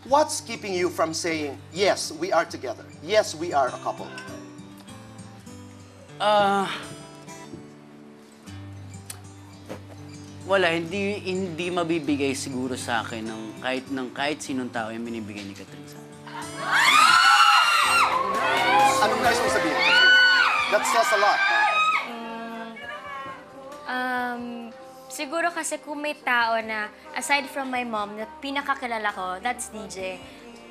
What's keeping you from saying, yes, we are together. Yes, we are a couple. Wala, hindi mabibigay siguro sa akin ng kahit sinong tao yung binibigay ni Catherine sa akin. Anong nais mong sabihin, Catherine? That says a lot. Siguro kasi kung may tao na, aside from my mom, na pinakakilala ko, that's DJ.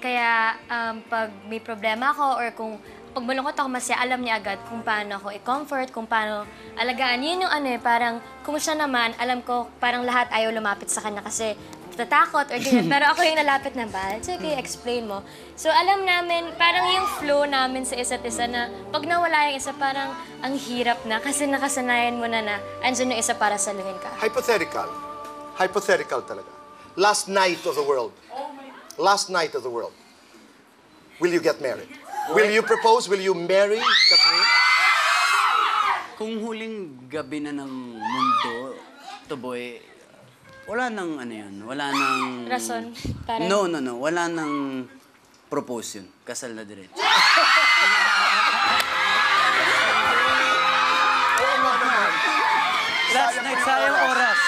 Kaya pag may problema ako or kung pag malungkot ako masaya, alam niya agad kung paano ako i-comfort, kung paano alagaan. Yun yung parang kung siya naman, alam ko parang lahat ayaw lumapit sa kanya kasi natatakot or ganyan. Pero ako yung nalapit na ba? Sige, explain mo. So alam namin, parang yung flow namin sa isa't isa na pag nawala yung isa, parang ang hirap na kasi nakasanayan mo na andyan yung isa para saluhin ka. Hypothetical. Hypothetical talaga. Last night of the world. Last night of the world. Will you get married? Will you propose? Will you marry Catherine? Kung huling gabi na ng mundo, Tuboy, wala nang wala nang... Rason? Para... No. Wala nang propose yun. Kasal na diretso. Last night, sayang oras.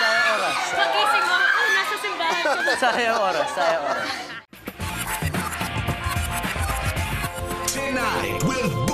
Pagising mo, nasa simbahan ko. Sayang oras. Tonight with